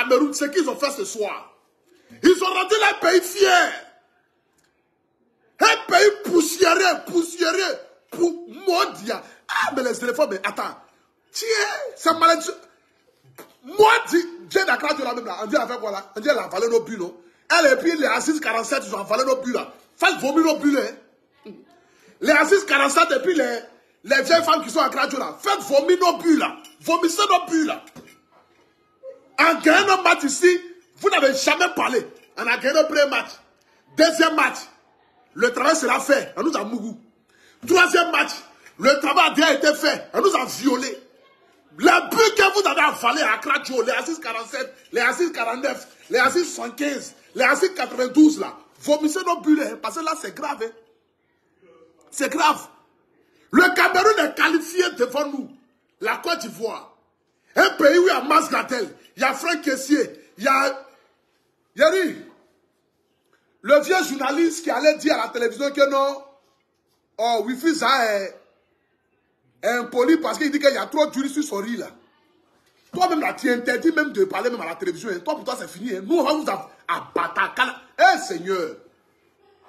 Cameroun, ce qu'ils ont fait ce soir. Ils ont rendu leur pays fier. Un pays poussiéreux, pour Modia. Ah, mais les éléphants, mais attends. Tiens, c'est maladie. Moi, Dieu d'Accra, Dieu la même là. On dit avec quoi là? On dit elle a avalé nos bulles, non? Elle et puis les Aziz 47, ils ont avalé nos bulles là. Faites vomir nos bulles, hein. Les Aziz 47 et puis les vieilles femmes qui sont à Accra, Dieu là. Faites vomir nos bulles là. Vomissez nos bulles là. En gagnant un match ici, vous n'avez jamais parlé. On a gagné le premier match. Deuxième match, le travail sera fait. On nous a mougou. Troisième match, le travail a déjà été fait. On nous a violés. Les buts que vous avez avalés à Accra, les Aziz 47, les Aziz 49, les Aziz 75, les Aziz 92 là. Vomissez nos buts, hein, parce que là c'est grave. Hein. C'est grave. Le Cameroun est qualifié devant nous. La Côte d'Ivoire. Un pays où il y a Mas Gatel, il y a Franck Kessier, il y a le vieux journaliste qui allait dire à la télévision que non, oh, Wifi ça est impoli parce qu'il dit qu'il y a trop d'huile sur son riz là. Toi-même là, tu interdis même de parler même à la télévision. Hein. Toi, pour toi, c'est fini. Hein. Nous, on va vous abattre. Eh, Seigneur,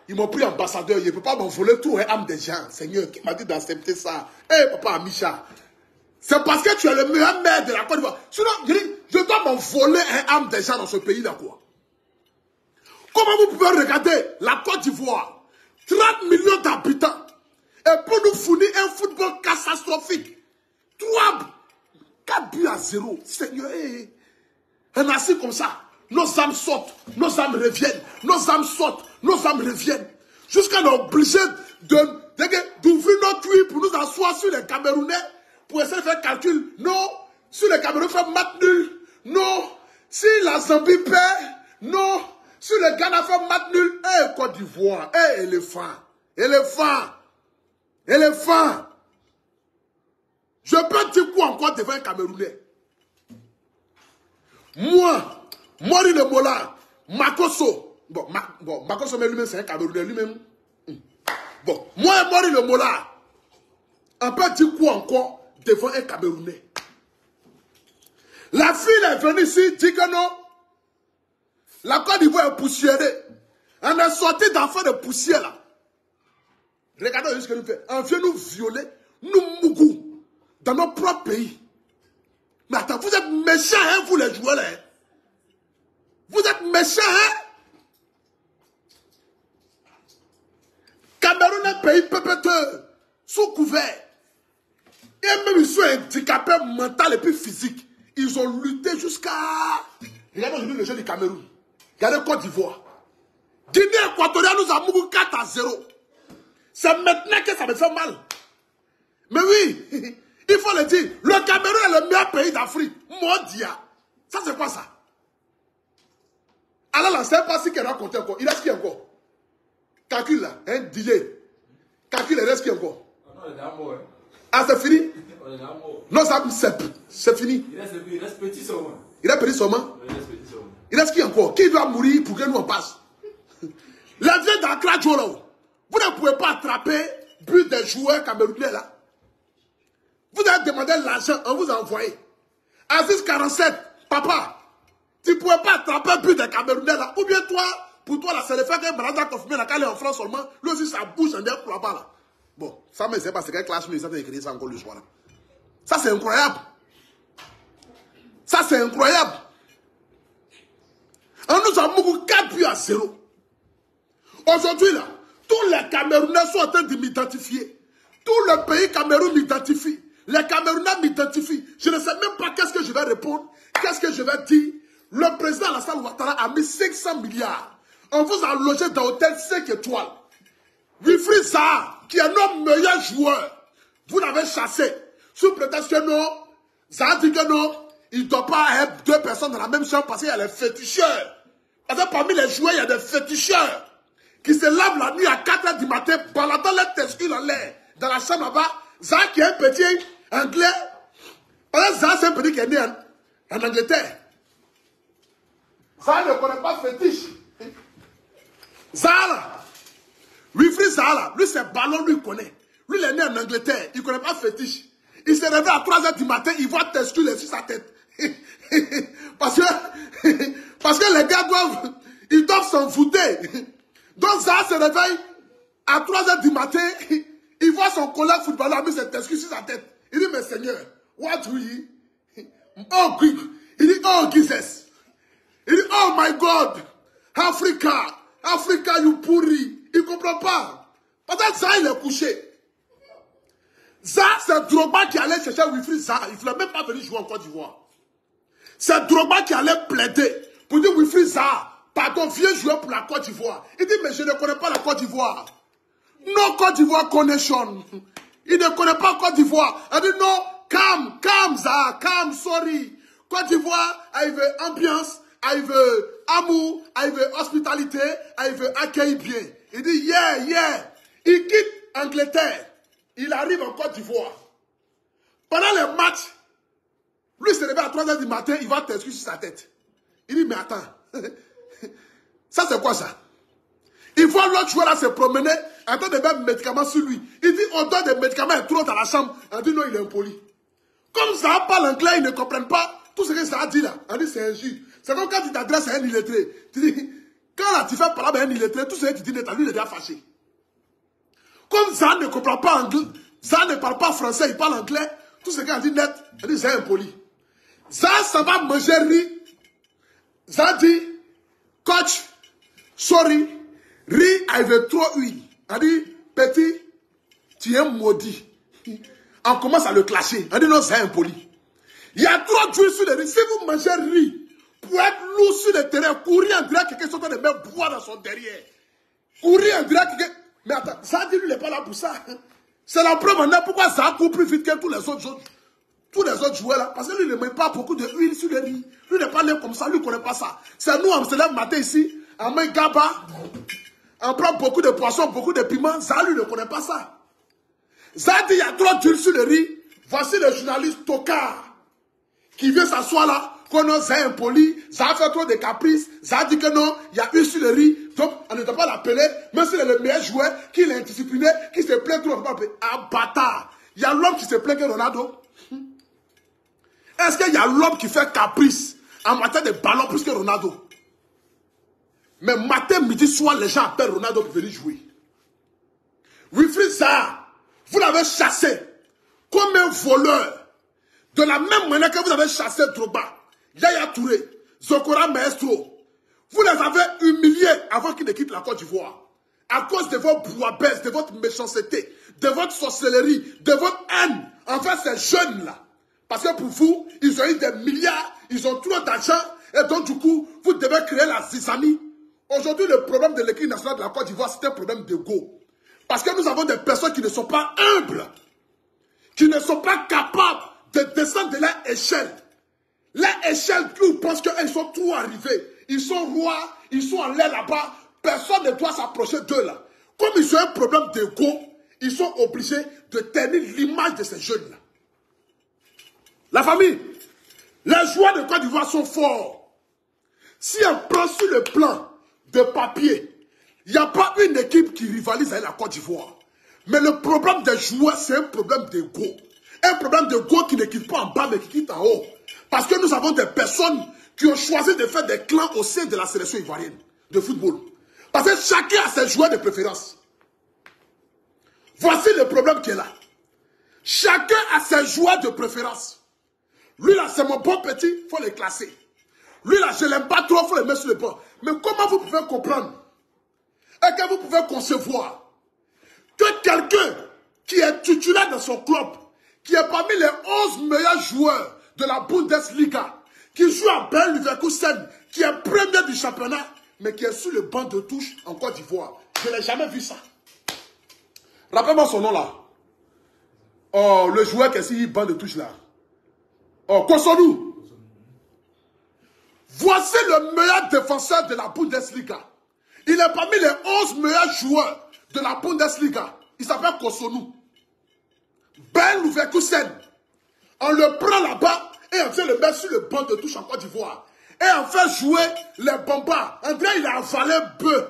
ils m'ont pris ambassadeur. Il ne peut pas m'envoler tout, hein, âme des gens. Seigneur, qui m'a dit d'accepter ça? Eh, papa Amisha, c'est parce que tu es le meilleur maire de la Côte d'Ivoire. Sinon, je dois m'envoler un âme des gens dans ce pays-là, quoi. Comment vous pouvez regarder la Côte d'Ivoire, 30 millions d'habitants, et pour nous fournir un football catastrophique, 4 buts à 0. Seigneur, un assis comme ça, nos âmes sortent, nos âmes reviennent, nos âmes sortent, nos âmes reviennent. Jusqu'à nous obliger d'ouvrir notre cuir pour nous asseoir sur les Camerounais, pour essayer de faire calcul. Non, si les Camerounais font match nul, non, si la Zambie perd, non, si le Ghana fait match nul, Côte d'Ivoire, éléphant. Je peux dire quoi encore devant un Camerounais? Moi, Mori Le Mola, Makoso. Bon, Makoso lui-même, c'est un Camerounais lui-même. Bon, moi et Mori Le Mola, on peut dire quoi encore devant un Camerounais? La fille est venue ici, dit que non. La Côte d'Ivoire est poussiérée. On est sorti d'enfants de poussière là. Regardez ce que nous fait. On vient nous violer, nous mougou, dans notre propre pays. Mais attends, vous êtes méchants, hein, vous les joueurs là. Hein? Vous êtes méchants, hein? Cameroun est un pays pépéteux, sous couvert. Et même ils sont handicapés mental et puis physique. Ils ont lutté jusqu'à... Regardez aujourd'hui le jeu du Cameroun. Regardez Côte d'Ivoire. Guinée équatoriale nous a mouru 4 à 0. C'est maintenant que ça me fait mal. Mais oui, il faut le dire. Le Cameroun est le meilleur pays d'Afrique. Mondial. Ça c'est quoi ça? Alors là, c'est pas si qu'il raconte encore. Il reste qui encore? Calcul là, hein, delay. Calcul, il reste qui encore? Ah, c'est fini? Non, c'est fini. Il reste petit seulement. Il reste petit seulement? Il reste qui encore? Qui doit mourir pour que nous on passe? Les vieux d'Accra, vous ne pouvez pas attraper but des joueurs camerounais là. Vous avez demandé l'argent, on vous a envoyé. Aziz 47, papa, tu ne pouvais pas attraper but des Camerounais là. Ou bien toi, pour toi là, c'est le fait que Brada confirmé là, quand il est en France seulement, lui aussi ça bouge en dehors pour là-bas là. Bon, ça mais c'est parce que classe mais ça t'a écrit ça encore le soir là. Ça c'est incroyable. Ça c'est incroyable. On nous a mouru 4 buts à 0. Aujourd'hui là, tous les Camerounais sont en train de m'identifier. Tout le pays Cameroun m'identifie. Les Camerounais m'identifient. Je ne sais même pas qu'est-ce que je vais répondre, qu'est-ce que je vais dire. Le président Alassane Ouattara a mis 500 milliards. On vous a logé dans l'hôtel 5 étoiles. Wilfried Zaha, qui est notre meilleur joueur, vous l'avez chassé. Sous prétexte que non, Zaha dit que non, il ne doit pas être 2 personnes dans la même chambre parce qu'il y a les féticheurs. Parce que parmi les joueurs, il y a des féticheurs qui se lavent la nuit à 4 h du matin, baladant les testicules en l'air, dans la chambre là-bas. Zaha qui est un petit anglais. Parce que Zaha c'est un petit qui est né en Angleterre. Zaha ne connaît pas fétiche. Zaha là, Wilfried Zaha là, lui c'est ballon, lui il connaît. Lui il est né en Angleterre, il ne connaît pas fétiche. Il se réveille à 3 h du matin, il voit testicules sur sa tête. Parce que les gars doivent s'en foutre. Donc ça se réveille à 3h du matin, il voit son collègue footballeur mettre cette excuse sur sa tête. Il dit, mais Seigneur, what do you? Oh, quick. Il dit, oh, Jesus. Il dit, oh my God, Africa, you pourri. Il ne comprend pas. Peut-être ça, il est couché. Ça, c'est Drogba qui allait chercher Wilfried Zaha. Il ne voulait même pas venir jouer en Côte d'Ivoire. C'est Drogba qui allait plaider pour dire Wilfried Zaha, pardon, viens jouer pour la Côte d'Ivoire. Il dit, mais je ne connais pas la Côte d'Ivoire. No Côte d'Ivoire connection. Il ne connaît pas Côte d'Ivoire. Il dit, non, calme, Zaha, calme, sorry. Côte d'Ivoire, il veut ambiance, il veut amour, il veut hospitalité, il veut accueil bien. Il dit, yeah. Il quitte Angleterre. Il arrive en Côte d'Ivoire. Pendant les matchs, lui se réveille à 3h du matin, il va t'excuser sur sa tête. Il dit, mais attends, ça c'est quoi ça? Il voit l'autre joueur là se promener, en train de mettre des médicaments sur lui. Il dit, on donne des médicaments, il trop dans la chambre. Il dit, non, il est impoli. Comme ça parle anglais, ils ne comprennent pas tout ce que ça dit là. Il dit, c'est injure. C'est comme quand tu t'adresses à un illettré. Tu dis, quand là, tu fais parler à un illettré, tout ce que tu dis net, lui, il est déjà fâché. Comme ça ne comprend pas anglais, ça ne parle pas français, il parle anglais, tout ce qu'il dit net, il dit, c'est impoli. Ça va manger riz. Ça dit, coach, sorry, riz avec trop huile. Il dit, petit, tu es maudit. On commence à le clasher. Il dit, non, c'est impoli. Il y a trop d'huile sur le riz. Si vous mangez riz, pour être lourd sur le terrain, courir en direct, quelqu'un sont de mettre bois dans son derrière. Courir en direct, quelqu'un. Mais attends, ça dit, lui, il n'est pas là pour ça. C'est la preuve maintenant pourquoi ça court plus vite que tous les autres joueurs là. Parce que lui, il ne met pas beaucoup d'huile sur le riz. Lui, n'est pas né comme ça, lui, ne connaît pas ça. C'est nous, on se lève matin ici, on met gaba, on prend beaucoup de poissons, beaucoup de piments. Ça, lui, ne connaît pas ça. Ça dit, il y a trop d'huile sur le riz. Voici le journaliste Tokar qui vient s'asseoir là. Que non, c'est impoli, ça a fait trop de caprices, ça a dit que non, il y a eu sur le riz, donc on ne doit pas l'appeler, même s'il est le meilleur joueur, qu'il est indiscipliné, qui se plaint trop, on ne peut pas l'appeler. Ah, bâtard! Il y a l'homme qui se plaint que Ronaldo. Est-ce qu'il y a l'homme qui fait caprice en matière de ballon plus que Ronaldo? Mais matin, midi, soir, les gens appellent Ronaldo pour venir jouer. Wilfried Zaha, vous l'avez chassé comme un voleur, de la même manière que vous avez chassé Drogba, Yaya Touré, Zokora Maestro, vous les avez humiliés avant qu'ils ne quittent la Côte d'Ivoire. À cause de vos bouillabaisse, de votre méchanceté, de votre sorcellerie, de votre haine envers ces jeunes-là. Parce que pour vous, ils ont eu des milliards, ils ont trop d'argent, et donc du coup, vous devez créer la zizanie. Aujourd'hui, le problème de l'équipe nationale de la Côte d'Ivoire, c'est un problème d'ego. Parce que nous avons des personnes qui ne sont pas humbles, qui ne sont pas capables de descendre de leur échelle. Leur échelle, tout pense qu'ils sont tout arrivés. Ils sont rois, ils sont en l'air là-bas. Personne ne doit s'approcher d'eux là. Comme ils ont un problème d'ego, ils sont obligés de tenir l'image de ces jeunes-là. La famille, les joueurs de Côte d'Ivoire sont forts. Si on prend sur le plan de papier, il n'y a pas une équipe qui rivalise avec la Côte d'Ivoire. Mais le problème des joueurs, c'est un problème d'ego. Un problème d'ego qui ne quitte pas en bas, mais qui quitte en haut. Parce que nous avons des personnes qui ont choisi de faire des clans au sein de la sélection ivoirienne de football. Parce que chacun a ses joueurs de préférence. Voici le problème qui est là. Chacun a ses joueurs de préférence. Lui là, c'est mon bon petit, il faut le classer. Lui là, je ne l'aime pas trop, il faut le mettre sur le banc. Mais comment vous pouvez comprendre et que vous pouvez concevoir que quelqu'un qui est titulaire dans son club, qui est parmi les 11 meilleurs joueurs de la Bundesliga, qui joue à Bayer Leverkusen, qui est premier du championnat, mais qui est sur le banc de touche en Côte d'Ivoire. Je n'ai jamais vu ça. Rappelle-moi son nom là. Oh, le joueur qui est sur le banc de touche là. Oh, Kosonou. Voici le meilleur défenseur de la Bundesliga. Il est parmi les 11 meilleurs joueurs de la Bundesliga. Il s'appelle Kosonou. Bayer Leverkusen. On le prend là-bas et on vient le mettre sur le banc de touche en Côte d'Ivoire. Et on fait jouer les bombas. André, il a avalé bœuf.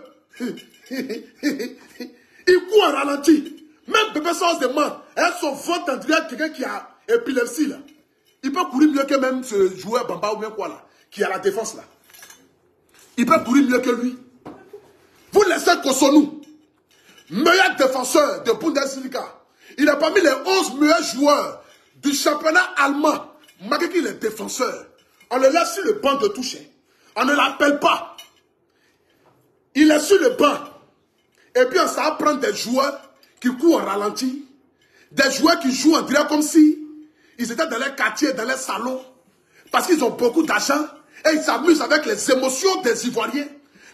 Il court en ralenti. Même Bébé Sens demande. Son ventre, André, quelqu'un qui a épilepsie là. Il peut courir mieux que même ce joueur Bamba ou bien quoi là, qui est à la défense là. Il peut courir mieux que lui. Vous laissez Kosonou, meilleur défenseur de Bundesliga. Il est parmi les 11 meilleurs joueurs du championnat allemand. Malgré qu'il est défenseur, on le laisse sur le banc de touche. On ne l'appelle pas. Il est sur le banc. Et puis on s'en prendre des joueurs qui courent en ralenti. Des joueurs qui jouent en direct comme si ils étaient dans les quartiers, dans les salons. Parce qu'ils ont beaucoup d'argent. Et ils s'amusent avec les émotions des Ivoiriens.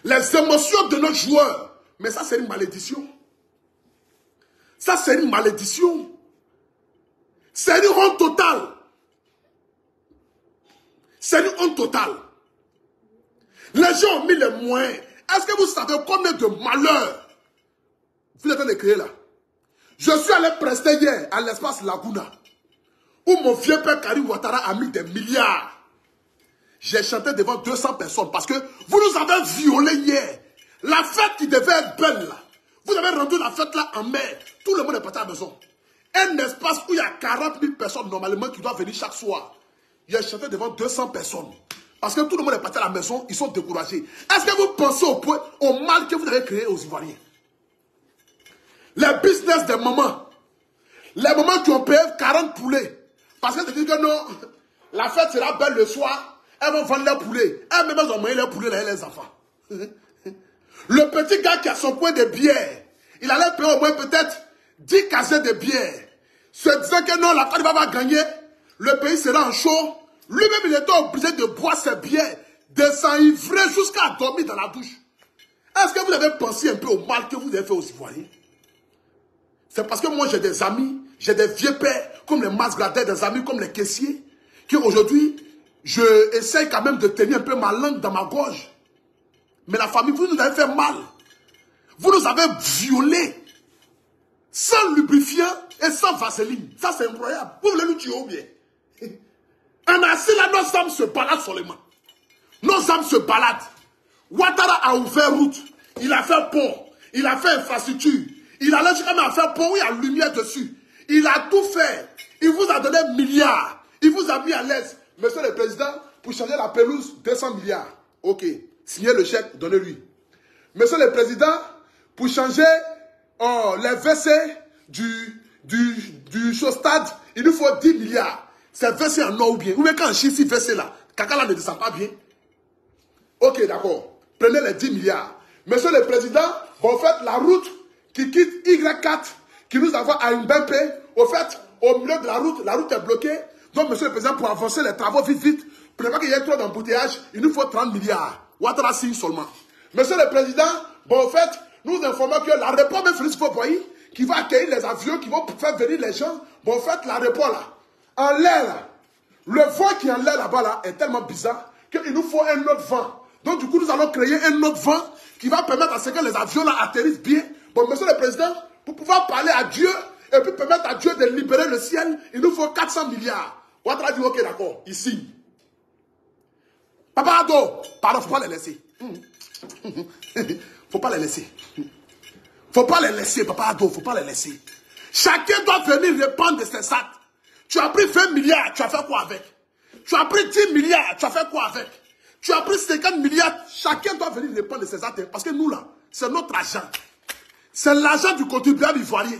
Les émotions de nos joueurs. Mais ça, c'est une malédiction. Ça, c'est une malédiction. C'est une honte totale. C'est une honte totale. Les gens ont mis les moyens. Est-ce que vous savez combien de malheurs vous êtes en train de créer là? Je suis allé prester hier à l'espace Laguna, où mon vieux père Karim Ouattara a mis des milliards. J'ai chanté devant 200 personnes parce que vous nous avez violés hier. La fête qui devait être belle là, vous avez rendu la fête là en mer. Tout le monde est parti à la maison. Un espace où il y a 40 000 personnes normalement qui doivent venir chaque soir. J'ai chanté devant 200 personnes. Parce que tout le monde est parti à la maison, ils sont découragés. Est-ce que vous pensez au mal que vous avez créé aux Ivoiriens? Les business des mamans. Les mamans qui ont payé 40 poulets. Parce que c'est dit que non, la fête sera belle le soir. Elles vont vendre leurs poulets. Elles-mêmes ont mangé leurs poulets et les enfants. Le petit gars qui a son coin de bière, il allait payer au moins peut-être 10 cassettes de bière. Se disant que non, la Côte d'Ivoire va gagner. Le pays sera en chaud. Lui-même, il était obligé de boire ses bières, de s'enivrer jusqu'à dormir dans la douche. Est-ce que vous avez pensé un peu au mal que vous avez fait aux Ivoiriens? C'est parce que moi, j'ai des amis, j'ai des vieux pères, comme les Masgradais, des amis comme les caissiers, qui aujourd'hui, je essaye quand même de tenir un peu ma langue dans ma gorge. Mais la famille, vous nous avez fait mal. Vous nous avez violés, sans lubrifiant et sans vaseline. Ça, c'est incroyable. Vous voulez nous tuer ou bien? En assis là, nos âmes se baladent seulement. Nos âmes se baladent. Ouattara a ouvert route. Il a fait pont. Il a fait infrastructure. Il a laissé quand même faire pont où il y a lumière dessus. Il a tout fait. Il vous a donné milliards. Il vous a mis à l'aise. Monsieur le Président, pour changer la pelouse, 200 milliards. Ok. Signez le chèque, donnez-lui. Monsieur le Président, pour changer les WC du stade, il nous faut 10 milliards. C'est WC en or ou bien. Ou bien quand on chie si WC là, caca là ne descend pas bien. Ok, d'accord. Prenez les 10 milliards. Monsieur le Président, vous faites la route qui quitte Y4, qui nous envoie à Mbempe. Au fait, au milieu de la route est bloquée. Donc, Monsieur le Président, pour avancer les travaux vite, pour ne pas qu'il y ait trop d'embouteillage, il nous faut 30 milliards. Ouattara signe seulement. Monsieur le Président, bon, au fait, nous informons que l'aéroport de Félix Faure-Boilly, qui va accueillir les avions, qui vont faire venir les gens, bon, au fait, l'aéroport là, en l'air là, le vent qui est en l'air là-bas là, est tellement bizarre qu'il nous faut un autre vent. Donc, du coup, nous allons créer un autre vent qui va permettre à ce que les avions là atterrissent bien. Bon, Monsieur le Président, pour pouvoir parler à Dieu et puis permettre à Dieu de libérer le ciel, il nous faut 400 milliards. Ouattara dit, ok, d'accord, il signe. Papa Ado, pardon, faut pas les laisser. Faut pas les laisser. Faut pas les laisser, Papa Ado, faut pas les laisser. Chacun doit venir répondre de ses sacs. Tu as pris 20 milliards, tu as fait quoi avec? Tu as pris 10 milliards, tu as fait quoi avec? Tu as pris 50 milliards, chacun doit venir répondre de ses actes. Parce que nous là, c'est notre argent. C'est l'argent du contribuable ivoirien.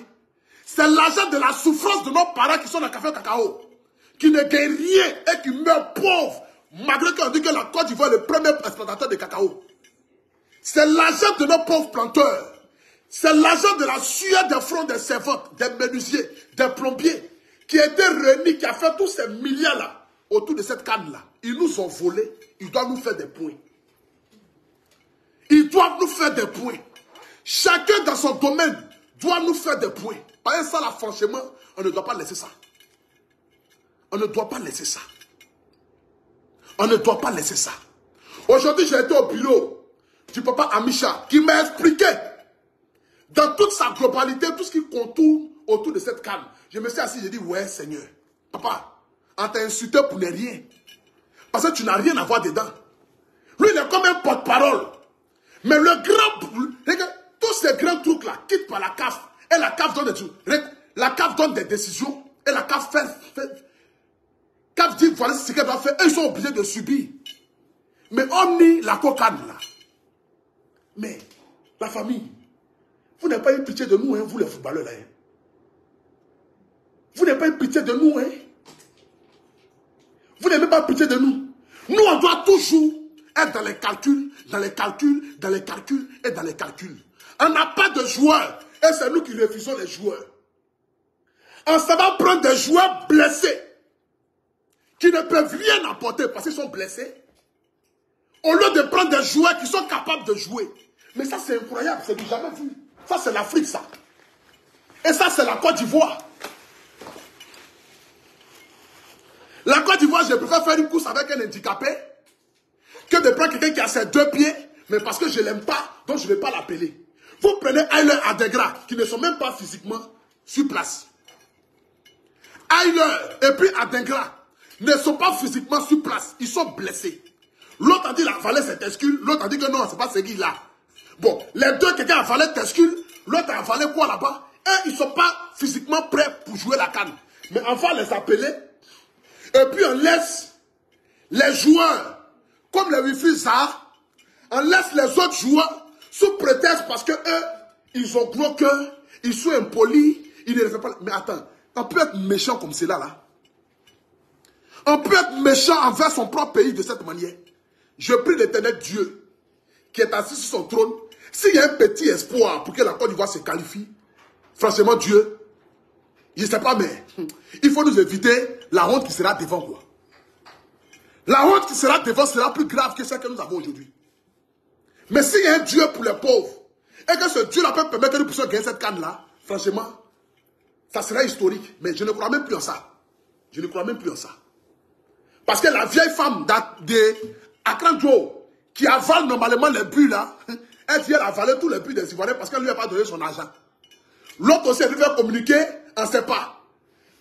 C'est l'argent de la souffrance de nos parents qui sont dans le café cacao. Qui ne gagnent rien et qui meurent pauvres. Malgré qu'on dit que la Côte d'Ivoire est le premier exportateur de cacao. C'est l'argent de nos pauvres planteurs. C'est l'argent de la sueur des fronts des servantes, des menuisiers, des plombiers, qui étaient réunis, qui a fait tous ces milliards-là autour de cette canne-là. Ils nous ont volés. Ils doivent nous faire des points. Ils doivent nous faire des points. Chacun dans son domaine doit nous faire des points. Par exemple, ça là, franchement, on ne doit pas laisser ça. On ne doit pas laisser ça. On ne doit pas laisser ça. Aujourd'hui, j'ai été au bureau du papa Amisha qui m'a expliqué dans toute sa globalité, tout ce qui contourne autour de cette canne. Je me suis assis, j'ai dit, ouais Seigneur, papa, on t'a insulté pour ne rien. Parce que tu n'as rien à voir dedans. Lui, il est comme un porte-parole. Mais le grand, tous ces grands trucs-là quittent par la CAF. Et la CAF donne des trucs. La CAF donne des décisions. Et la CAF dit choisissent ce qu'elle doit faire, et ils sont obligés de subir. Mais omni la cocane là. Mais la famille, vous n'avez pas eu pitié de nous, hein, vous les footballeurs là. Hein. Vous n'avez pas eu pitié de nous, hein. Vous n'avez pas pitié de nous. Nous, on doit toujours être dans les calculs, dans les calculs, dans les calculs et dans les calculs. On n'a pas de joueurs. Et c'est nous qui refusons les joueurs. On s'en va prendre des joueurs blessés qui ne peuvent rien apporter parce qu'ils sont blessés. Au lieu de prendre des joueurs qui sont capables de jouer. Mais ça, c'est incroyable. C'est du jamais vu. Ça, c'est l'Afrique, ça. Et ça, c'est la Côte d'Ivoire. La Côte d'Ivoire, je préfère faire une course avec un handicapé que de prendre quelqu'un qui a ses 2 pieds, mais parce que je ne l'aime pas, donc je ne vais pas l'appeler. Vous prenez Ayler Adegra, qui ne sont même pas physiquement sur place. Ayler et puis Adegra ne sont pas physiquement sur place, ils sont blessés. L'autre a dit qu'il a avalé ses tescules, l'autre a dit que non, c'est pas ce qu'il-là. Bon, les deux, quelqu'un a avalé tescules, l'autre a avalé quoi là-bas? Et ils ne sont pas physiquement prêts pour jouer la canne. Mais on va les appeler. Et puis on laisse les joueurs, comme les Wifi Zahar, on laisse les autres joueurs sous prétexte parce que eux, ils ont gros cœur, ils sont impolis, ils ne le font pas. Mais attends, on peut être méchant comme cela là. On peut être méchant envers son propre pays de cette manière. Je prie l'Éternel Dieu qui est assis sur son trône. S'il y a un petit espoir pour que la Côte d'Ivoire se qualifie, franchement Dieu, je ne sais pas, mais il faut nous éviter la honte qui sera devant quoi. La honte qui sera devant sera plus grave que celle que nous avons aujourd'hui. Mais s'il y a un Dieu pour les pauvres, et que ce Dieu-là peut permettre que nous puissions gagner cette canne-là, franchement, ça sera historique. Mais je ne crois même plus en ça. Je ne crois même plus en ça. Parce que la vieille femme d'Akran Joe, qui avale normalement les buts là, elle vient avaler tous les buts des Ivoiriens parce qu'elle ne lui a pas donné son argent. L'autre aussi, elle lui fait communiquer, on ne sait pas.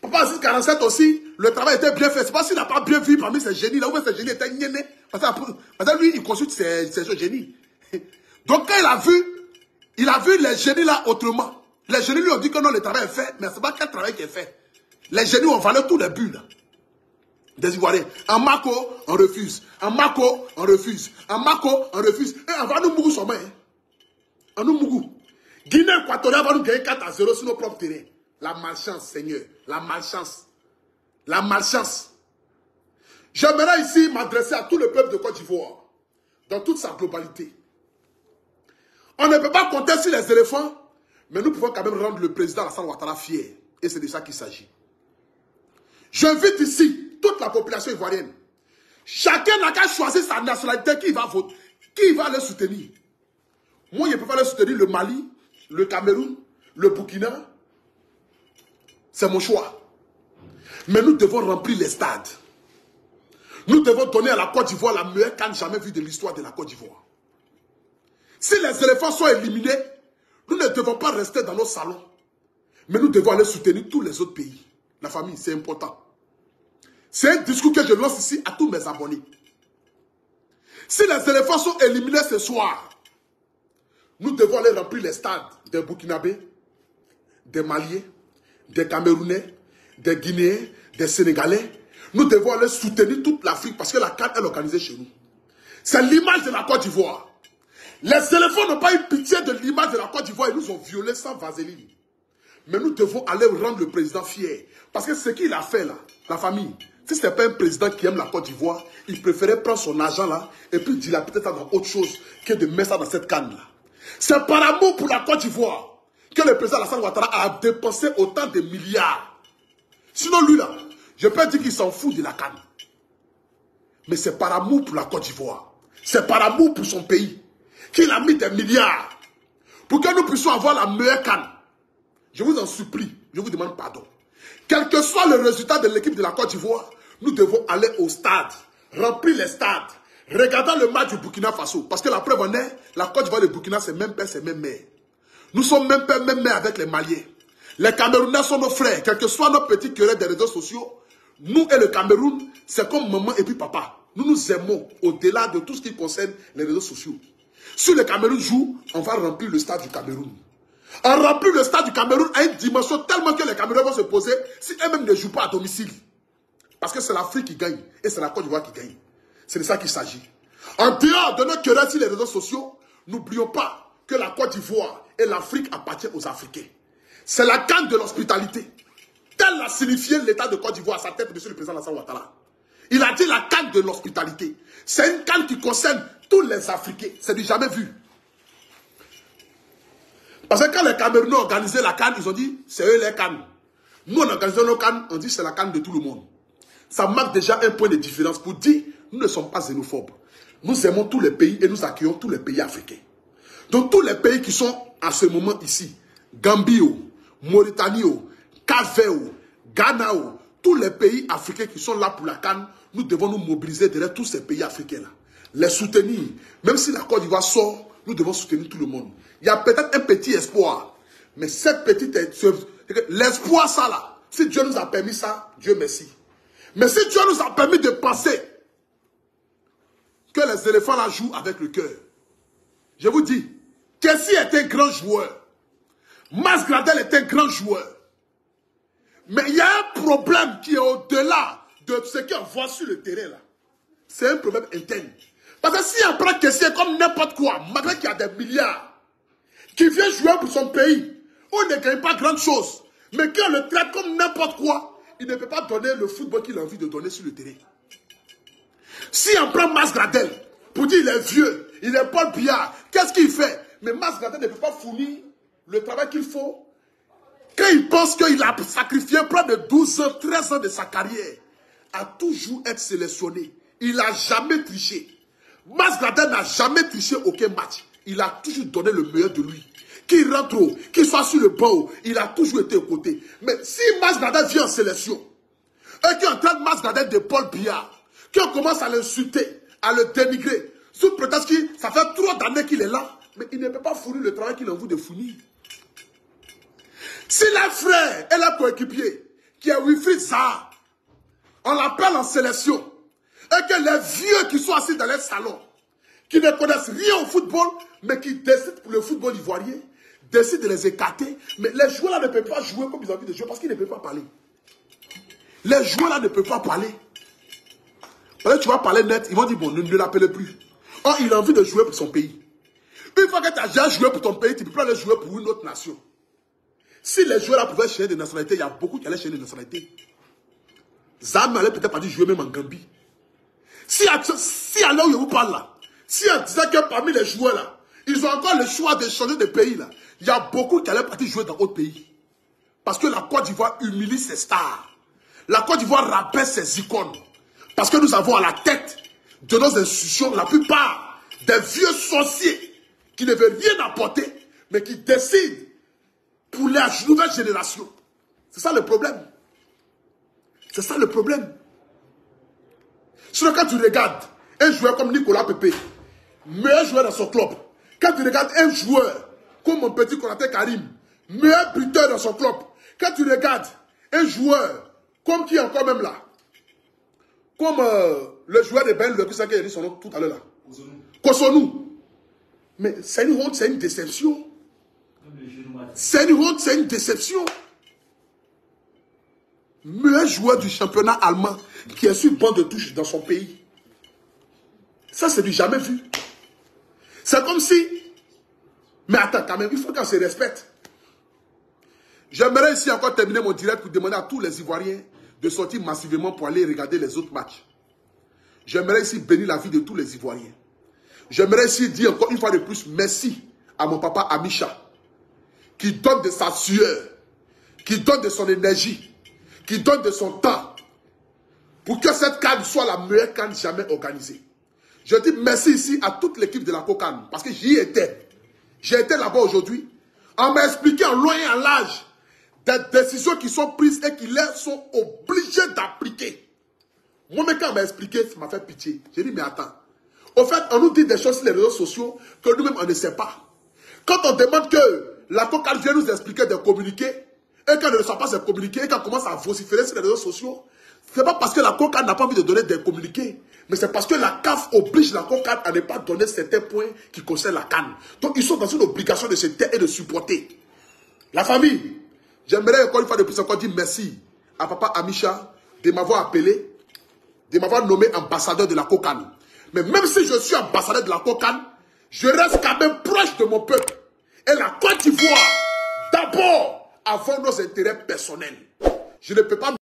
Papa 647 aussi, le travail était bien fait. C'est pas s'il n'a pas bien vu parmi ces génies là, où ces génies étaient gnénés. Parce que lui, il consulte ces génies. Donc quand il a vu les génies là autrement. Les génies lui ont dit que non, le travail est fait, mais c'est pas quel travail qui est fait. Les génies ont valé tous les buts là. Des Ivoiriens. En Mako, on refuse. En Mako, on refuse. En Mako, on refuse. Et on va nous mourir sur main. On nous mourir. Guinée équatoriale va nous gagner 4-0 sur nos propres terrains. La malchance, Seigneur. La malchance. La malchance. J'aimerais ici m'adresser à tout le peuple de Côte d'Ivoire. Dans toute sa globalité. On ne peut pas compter sur les éléphants. Mais nous pouvons quand même rendre le président Alassane Ouattara fier. Et c'est de ça qu'il s'agit. J'invite ici toute la population ivoirienne. Chacun n'a qu'à choisir sa nationalité qui va voter, qui va le soutenir. Moi, je peux pas le soutenir le Mali, le Cameroun, le Burkina. C'est mon choix. Mais nous devons remplir les stades. Nous devons donner à la Côte d'Ivoire la meilleure canne jamais vue de l'histoire de la Côte d'Ivoire. Si les éléphants sont éliminés, nous ne devons pas rester dans nos salons. Mais nous devons aller soutenir tous les autres pays. La famille, c'est important. C'est un discours que je lance ici à tous mes abonnés. Si les éléphants sont éliminés ce soir, nous devons aller remplir les stades des Burkinabés, des Maliens, des Camerounais, des Guinéens, des Sénégalais. Nous devons aller soutenir toute l'Afrique parce que la CAN est organisée chez nous. C'est l'image de la Côte d'Ivoire. Les éléphants n'ont pas eu pitié de l'image de la Côte d'Ivoire. Ils nous ont violés sans vaseline. Mais nous devons aller rendre le président fier. Parce que ce qu'il a fait là, la famille, si ce n'est pas un président qui aime la Côte d'Ivoire, il préférait prendre son argent là et puis dilapider ça dans autre chose que de mettre ça dans cette canne là. C'est par amour pour la Côte d'Ivoire que le président Alassane Ouattara a dépensé autant de milliards. Sinon lui là, je peux dire qu'il s'en fout de la canne. Mais c'est par amour pour la Côte d'Ivoire. C'est par amour pour son pays qu'il a mis des milliards pour que nous puissions avoir la meilleure canne. Je vous en supplie, je vous demande pardon. Quel que soit le résultat de l'équipe de la Côte d'Ivoire, nous devons aller au stade, remplir les stades, regardant le match du Burkina Faso. Parce que la preuve en est, la Côte d'Ivoire et le Burkina, c'est même père, c'est même mère. Nous sommes même père, même mère avec les Maliens. Les Camerounais sont nos frères, quels que soient nos petits querelles des réseaux sociaux. Nous et le Cameroun, c'est comme maman et puis papa. Nous nous aimons au-delà de tout ce qui concerne les réseaux sociaux. Si le Cameroun joue, on va remplir le stade du Cameroun. On remplit le stade du Cameroun à une dimension tellement que les Camerounais vont se poser si eux-mêmes ne jouent pas à domicile. Parce que c'est l'Afrique qui gagne et c'est la Côte d'Ivoire qui gagne. C'est de ça qu'il s'agit. En dehors de nos querelles sur les réseaux sociaux, n'oublions pas que la Côte d'Ivoire et l'Afrique appartiennent aux Africains. C'est la canne de l'hospitalité. Tel l'a signifié l'État de Côte d'Ivoire à sa tête, M. le Président Alassane Ouattara. Il a dit la canne de l'hospitalité. C'est une canne qui concerne tous les Africains. C'est du jamais vu. Parce que quand les Camerounais ont organisé la canne, ils ont dit c'est eux les cannes. Nous, on organise nos cannes, on dit c'est la canne de tout le monde. Ça marque déjà un point de différence pour dire nous ne sommes pas xénophobes. Nous aimons tous les pays et nous accueillons tous les pays africains. Donc tous les pays qui sont à ce moment ici, Gambie, Mauritanie, Cap-Vert, Ghana, tous les pays africains qui sont là pour la canne, nous devons nous mobiliser derrière tous ces pays africains-là. Les soutenir. Même si la Côte d'Ivoire sort, nous devons soutenir tout le monde. Il y a peut-être un petit espoir. Mais cette petite... L'espoir, ça là, si Dieu nous a permis ça, Dieu merci. Mais si Dieu nous a permis de penser que les éléphants là jouent avec le cœur, je vous dis, Kessie est un grand joueur. Mas Gradel est un grand joueur. Mais il y a un problème qui est au-delà de ce qu'on voit sur le terrain là. C'est un problème interne. Parce que si on prend Kessie comme n'importe quoi, malgré qu'il y a des milliards, qui vient jouer pour son pays, on ne gagne pas grand chose. Mais quand on le traite comme n'importe quoi, il ne peut pas donner le football qu'il a envie de donner sur le terrain. Si on prend Mas Gradel, pour dire il est vieux, il est Paul Biya, qu'est-ce qu'il fait? Mais Mas Gradel ne peut pas fournir le travail qu'il faut. Quand il pense qu'il a sacrifié près de 12 ans, 13 ans de sa carrière, à toujours être sélectionné, il n'a jamais triché. Mas Gradel n'a jamais triché aucun match. Il a toujours donné le meilleur de lui. Qu'il rentre haut, qu'il soit sur le banc, il a toujours été aux côtés. Mais si Mas Gradel vient en sélection, et qu'on traite Mas Gradel de Paul Biya, qu'on commence à l'insulter, à le dénigrer, sous prétexte que ça fait trop d'années qu'il est là, mais il ne peut pas fournir le travail qu'il a envie de fournir. Si les frères et la coéquipier, qui est Wilfried Zaha, on l'appelle en sélection, et que les vieux qui sont assis dans les salons, qui ne connaissent rien au football, mais qui décident pour le football ivoirien, décident de les écarter, mais les joueurs là ne peuvent pas jouer comme ils ont envie de jouer parce qu'ils ne peuvent pas parler. Les joueurs là ne peuvent pas parler. Parce que tu vas parler net, ils vont dire bon, ne l'appelez plus. Or, il a envie de jouer pour son pays. Une fois que tu as déjà joué pour ton pays, tu ne peux pas aller jouer pour une autre nation. Si les joueurs là pouvaient changer de nationalité, il y a beaucoup qui allaient changer de nationalité. Zam allait peut-être pas dire jouer même en Gambie. Si à l'heure où je vous parle là, si on disait que parmi les joueurs là, ils ont encore le choix de changer de pays là, il y a beaucoup qui allaient partir jouer dans d'autres pays. Parce que la Côte d'Ivoire humilie ses stars. La Côte d'Ivoire rabaisse ses icônes. Parce que nous avons à la tête de nos institutions la plupart des vieux sorciers qui ne veulent rien apporter, mais qui décident pour la nouvelle génération. C'est ça le problème. C'est ça le problème. Sinon, quand tu regardes un joueur comme Nicolas Pepe, meilleur joueur dans son club, quand tu regardes un joueur comme mon petit Konaté Karim, meilleur buteur dans son club, quand tu regardes un joueur comme qui est encore même là, comme le joueur de Ben Legusa qui a dit son nom tout à l'heure là, Kosonou. Mais c'est une honte, c'est une déception. C'est une honte, c'est une déception. Meilleur joueur du championnat allemand qui est sur banc de touche dans son pays. Ça, c'est du jamais vu. C'est comme si... Mais attends, quand même, il faut qu'on se respecte. J'aimerais ici encore terminer mon direct pour demander à tous les Ivoiriens de sortir massivement pour aller regarder les autres matchs. J'aimerais ici bénir la vie de tous les Ivoiriens. J'aimerais ici dire encore une fois de plus merci à mon papa Amisha, qui donne de sa sueur, qui donne de son énergie, qui donne de son temps, pour que cette CAN soit la meilleure CAN jamais organisée. Je dis merci ici à toute l'équipe de la COCAN, parce que j'y étais. J'ai été là-bas aujourd'hui. On m'a expliqué en long et en large des décisions qui sont prises et qui les sont obligés d'appliquer. Moi-même, quand on m'a expliqué, ça m'a fait pitié. J'ai dit, mais attends. Au fait, on nous dit des choses sur les réseaux sociaux que nous-mêmes, on ne sait pas. Quand on demande que la COCAN vienne nous expliquer des communiqués, et qu'elle ne sait pas ces communiqués, et qu'elle commence à vociférer sur les réseaux sociaux, c'est pas parce que la COCAN n'a pas envie de donner des communiqués, mais c'est parce que la CAF oblige la COCAN à ne pas donner certains points qui concernent la CAN. Donc ils sont dans une obligation de se taire et de supporter. La famille, j'aimerais encore une fois de plus encore dire merci à papa Amisha de m'avoir appelé de m'avoir nommé ambassadeur de la Kokane. Mais même si je suis ambassadeur de la Kokane, je reste quand même proche de mon peuple. Et la Côte d'Ivoire, d'abord, avant nos intérêts personnels. Je ne peux pas